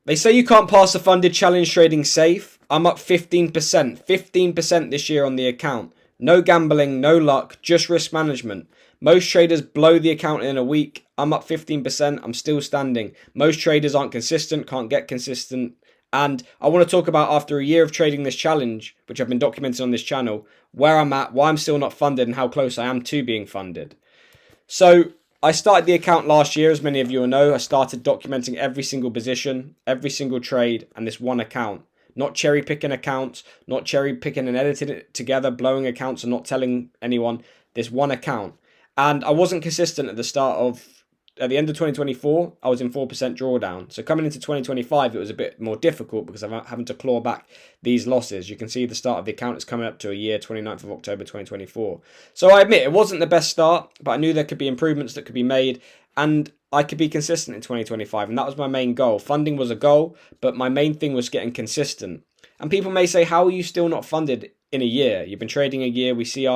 They say you can't pass the funded challenge trading safe. I'm up 15%. 15% this year on the account. No gambling, no luck, just risk management. Most traders blow the account in a week. I'm up 15%. I'm still standing. Most traders aren't consistent, can't get consistent. And I want to talk about, after a year of trading this challenge, which I've been documenting on this channel, where I'm at, why I'm still not funded, and how close I am to being funded. So I started the account last year, as many of you will know. I started documenting every single position, every single trade, and this one account. Not cherry picking accounts, not cherry picking and editing it together, blowing accounts and not telling anyone. This one account. And I wasn't consistent at the end of 2024, I was in 4% drawdown. So coming into 2025, it was a bit more difficult because I'm having to claw back these losses. You can see the start of the account is coming up to a year, 29th of October 2024. So I admit it wasn't the best start, but I knew there could be improvements that could be made, and I could be consistent in 2025. And that was my main goal. Funding was a goal, but my main thing was getting consistent. And people may say, how are you still not funded in a year? You've been trading a year. We see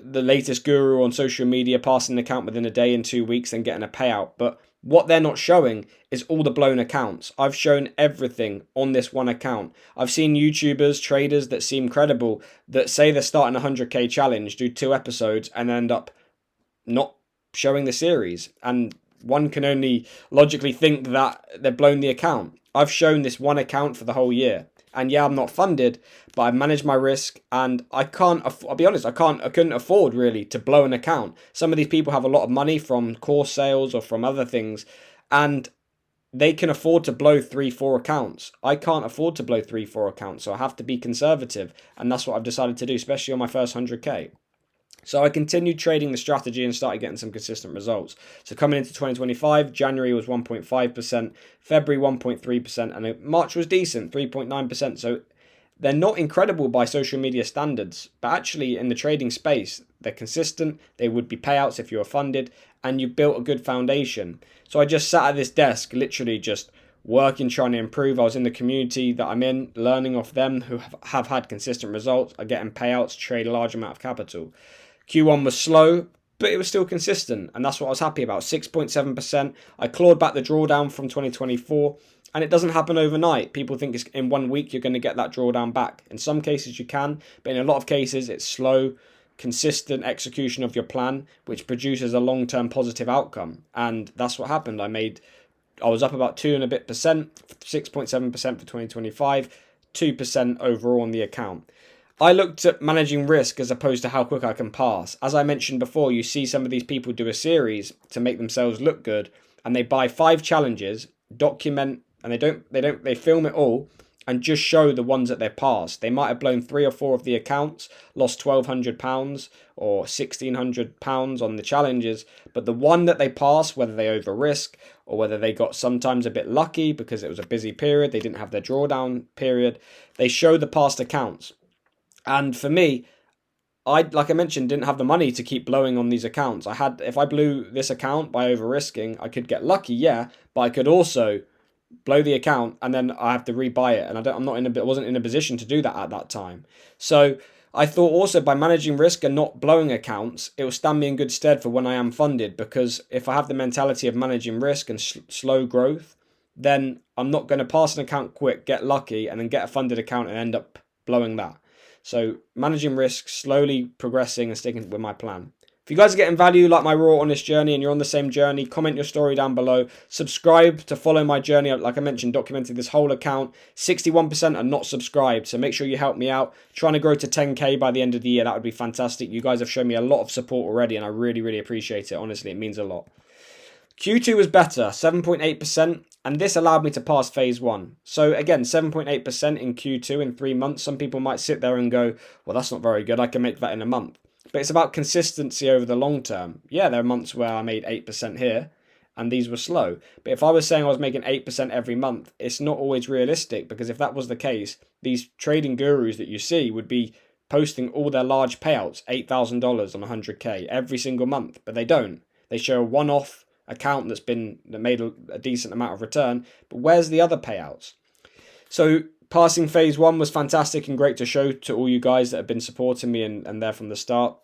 the latest guru on social media passing an account within a day and 2 weeks and getting a payout. But what they're not showing is all the blown accounts. I've shown everything on this one account. I've seen YouTubers, traders that seem credible, that say they're starting a 100k challenge, do 2 episodes and end up not showing the series. And one can only logically think that they've blown the account. I've shown this one account for the whole year. And yeah, I'm not funded, but I manage my risk, and I'll be honest, I couldn't afford really to blow an account. Some of these people have a lot of money from course sales or from other things, and they can afford to blow 3-4 accounts. I can't afford to blow 3-4 accounts, so I have to be conservative, and that's what I've decided to do, especially on my first 100k. So I continued trading the strategy and started getting some consistent results. So coming into 2025, January was 1.5%, February 1.3%, and March was decent, 3.9%. So they're not incredible by social media standards, but actually in the trading space, they're consistent. They would be payouts if you were funded, and you built a good foundation. So I just sat at this desk, literally just working, trying to improve. I was in the community that I'm in, learning off them who have had consistent results, are getting payouts, trade a large amount of capital. Q1 was slow, but it was still consistent, and that's what I was happy about. 6.7%. I clawed back the drawdown from 2024, and it doesn't happen overnight. People think it's in 1 week you're going to get that drawdown back. In some cases you can, but in a lot of cases it's slow, consistent execution of your plan, which produces a long-term positive outcome. And that's what happened. I was up about 2 and a bit percent, 6.7% for 2025, 2% overall on the account. I looked at managing risk as opposed to how quick I can pass. As I mentioned before, you see some of these people do a series to make themselves look good, and they buy 5 challenges, document, and they film it all and just show the ones that they passed. They might have blown 3 or 4 of the accounts, lost £1,200 or £1,600 on the challenges, but the one that they passed, whether they over risk or whether they got sometimes a bit lucky because it was a busy period, they didn't have their drawdown period, they show the past accounts. And for me, like I mentioned, didn't have the money to keep blowing on these accounts. If I blew this account by over risking, I could get lucky, yeah, but I could also blow the account and then I have to rebuy it, and I wasn't in a position to do that at that time. So I thought also by managing risk and not blowing accounts, it will stand me in good stead for when I am funded, because if I have the mentality of managing risk and slow growth, then I'm not going to pass an account quick, get lucky, and then get a funded account and end up blowing that. So managing risk, slowly progressing and sticking with my plan. If you guys are getting value like my raw honest journey and you're on the same journey, comment your story down below. Subscribe to follow my journey. Like I mentioned, documented this whole account. 61% are not subscribed, so make sure you help me out. Trying to grow to 10k by the end of the year. That would be fantastic. You guys have shown me a lot of support already, and I really, really appreciate it. Honestly, it means a lot. Q2 was better, 7.8%, and this allowed me to pass phase 1. So again, 7.8% in Q2 in 3 months. Some people might sit there and go, well, that's not very good. I can make that in a month. But it's about consistency over the long term. Yeah, there are months where I made 8% here, and these were slow. But if I was saying I was making 8% every month, it's not always realistic, because if that was the case, these trading gurus that you see would be posting all their large payouts, $8,000 on 100k every single month, but they don't. They show a one-off account that made a decent amount of return, but where's the other payouts? So passing phase 1 was fantastic and great to show to all you guys that have been supporting me and there from the start.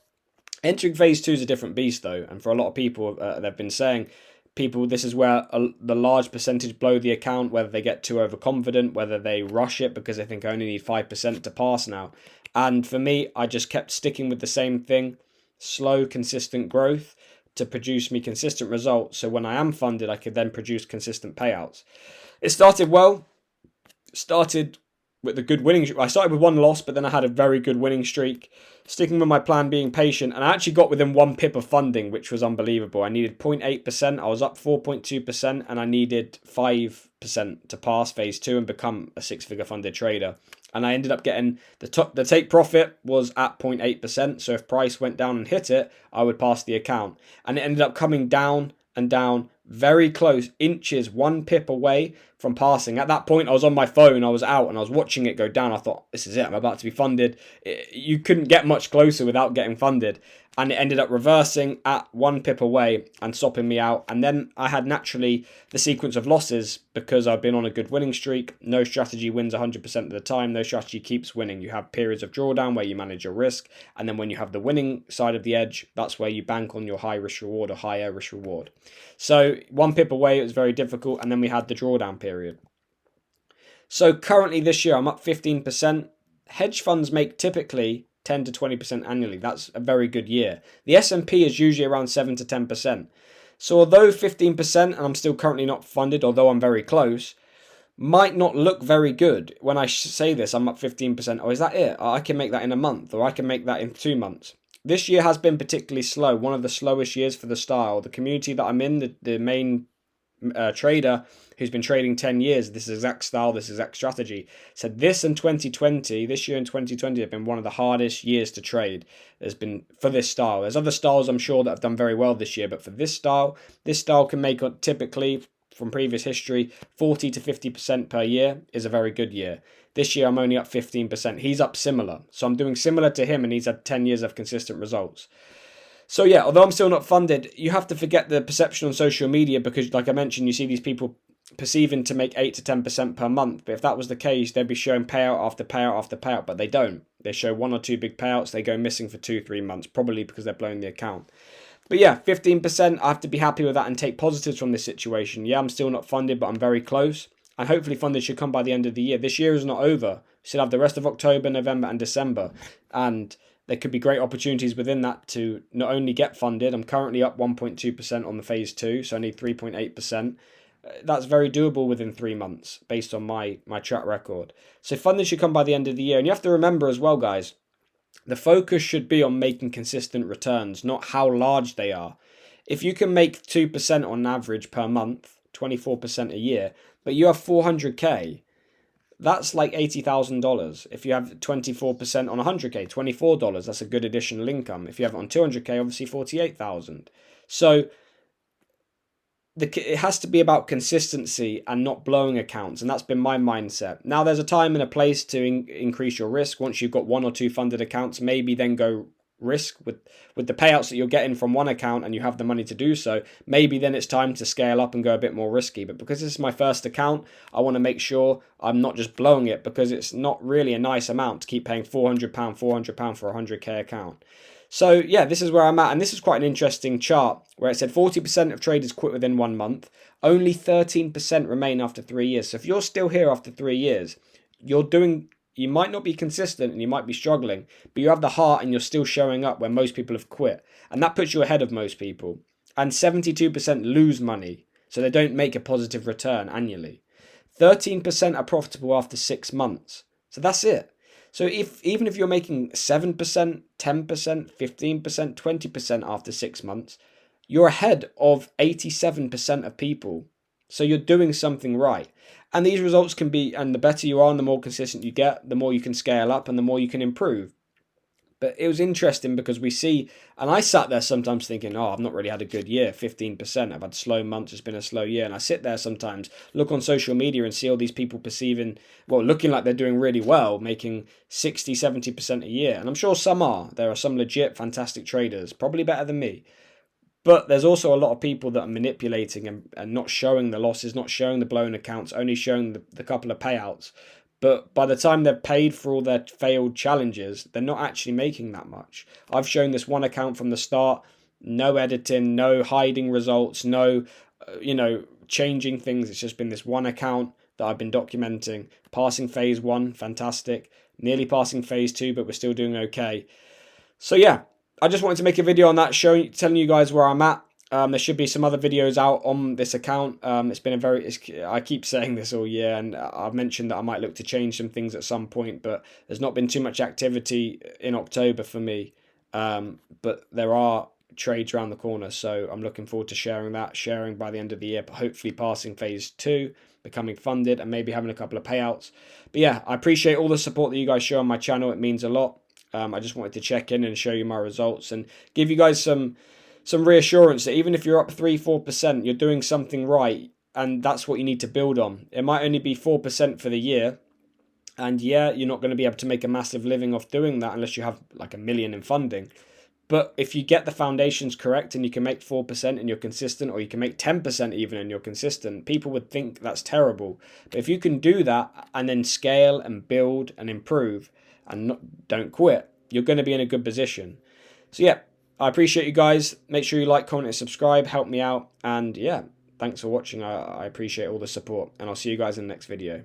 Entering phase 2 is a different beast though, and for a lot of people they've been saying people, this is where the large percentage blow the account, whether they get too overconfident, whether they rush it because they think I only need 5% to pass now. And for me, I just kept sticking with the same thing, slow, consistent growth to produce me consistent results. So when I am funded, I could then produce consistent payouts. It started well, started with a good winning. I started with one loss, but then I had a very good winning streak. Sticking with my plan, being patient, and I actually got within 1 pip of funding, which was unbelievable. I needed 0.8%. I was up 4.2%, and I needed 5% to pass phase 2 and become a 6-figure funded trader. And I ended up getting the take profit was at 0.8%. So if price went down and hit it, I would pass the account. And it ended up coming down and down, very close, inches, 1 pip away from passing. At that point, I was on my phone, I was out, and I was watching it go down. I thought, this is it, I'm about to be funded. You couldn't get much closer without getting funded. And it ended up reversing at 1 pip away and stopping me out. And then I had naturally the sequence of losses because I've been on a good winning streak. No strategy wins 100% of the time. No strategy keeps winning. You have periods of drawdown where you manage your risk. And then when you have the winning side of the edge, that's where you bank on your high risk reward or higher risk reward. So 1 pip away, it was very difficult. And then we had the drawdown period. So currently this year, I'm up 15%. Hedge funds make typically 10 to 20% annually. That's a very good year. The S&P is usually around 7 to 10%. So although 15%, and I'm still currently not funded, although I'm very close, might not look very good when I say this, I'm up 15%. Oh, is that it? I can make that in a month, or I can make that in 2 months. This year has been particularly slow, one of the slowest years for the style. The community that I'm in, the main trader who's been trading 10 years, this exact style, this exact strategy, said this and 2020, this year and 2020 have been one of the hardest years to trade. There's been for this style. There's other styles I'm sure that have done very well this year, but for this style can make typically from previous history 40 to 50% per year is a very good year. This year I'm only up 15%. He's up similar. So I'm doing similar to him and he's had 10 years of consistent results. So yeah, although I'm still not funded, you have to forget the perception on social media because, like I mentioned, you see these people perceiving to make 8 to 10% per month. But if that was the case, they'd be showing payout after payout after payout, but they don't. They show 1 or 2 big payouts, they go missing for 2-3 months, probably because they're blowing the account. But yeah, 15%, I have to be happy with that and take positives from this situation. Yeah, I'm still not funded, but I'm very close. And hopefully funded should come by the end of the year. This year is not over. We still have the rest of October, November and December. And there could be great opportunities within that to not only get funded. I'm currently up 1.2% on the phase 2, so I need 3.8%. That's very doable within 3 months based on my track record. So funding should come by the end of the year. And you have to remember as well, guys, the focus should be on making consistent returns, not how large they are. If you can make 2% on average per month, 24% a year, but you have 400k, that's like $80,000. If you have 24% on 100k, $24, that's a good additional income. If you have it on 200k, obviously 48,000. So it has to be about consistency and not blowing accounts, and that's been my mindset. Now there's a time and a place to increase your risk. Once you've got 1 or 2 funded accounts, maybe then go risk with the payouts that you're getting from one account and you have the money to do so. Maybe then it's time to scale up and go a bit more risky. But because this is my first account, I want to make sure I'm not just blowing it, because it's not really a nice amount to keep paying £400 for a 100k account. So yeah, this is where I'm at, and this is quite an interesting chart where it said 40% of traders quit within 1 month, only 13% remain after 3 years. So if you're still here after 3 years, you might not be consistent and you might be struggling, but you have the heart and you're still showing up where most people have quit. And that puts you ahead of most people. And 72% lose money, so they don't make a positive return annually. 13% are profitable after 6 months. So that's it. So even if you're making 7%, 10%, 15%, 20% after 6 months, you're ahead of 87% of people. So you're doing something right. And these results can be, and the better you are and the more consistent you get, the more you can scale up and the more you can improve. But it was interesting because we see, and I sat there sometimes thinking, oh, I've not really had a good year, 15%. I've had slow months, it's been a slow year. And I sit there sometimes, look on social media and see all these people looking like they're doing really well, making 60, 70% a year. And I'm sure some are. There are some legit, fantastic traders, probably better than me. But there's also a lot of people that are manipulating and not showing the losses, not showing the blown accounts, only showing the couple of payouts. But by the time they're paid for all their failed challenges, they're not actually making that much. I've shown this one account from the start, no editing, no hiding results, no changing things. It's just been this one account that I've been documenting. Passing phase 1, fantastic. Nearly passing phase 2, but we're still doing okay. So yeah, I just wanted to make a video on that, telling you guys where I'm at. There should be some other videos out on this account. It's been I keep saying this all year, and I've mentioned that I might look to change some things at some point, but there's not been too much activity in October for me. But there are trades around the corner, so I'm looking forward to sharing by the end of the year, but hopefully passing phase 2, becoming funded, and maybe having a couple of payouts. But yeah, I appreciate all the support that you guys show on my channel. It means a lot. I just wanted to check in and show you my results and give you guys some reassurance that even if you're up 3-4%, you're doing something right, and that's what you need to build on. It might only be 4% for the year, and yeah, you're not going to be able to make a massive living off doing that unless you have like $1 million in funding. But if you get the foundations correct and you can make 4% and you're consistent, or you can make 10% even and you're consistent, people would think that's terrible. But if you can do that and then scale and build and improve and don't quit, you're going to be in a good position. So yeah, I appreciate you guys. Make sure you like, comment, and subscribe. Help me out. And yeah, thanks for watching. I appreciate all the support. And I'll see you guys in the next video.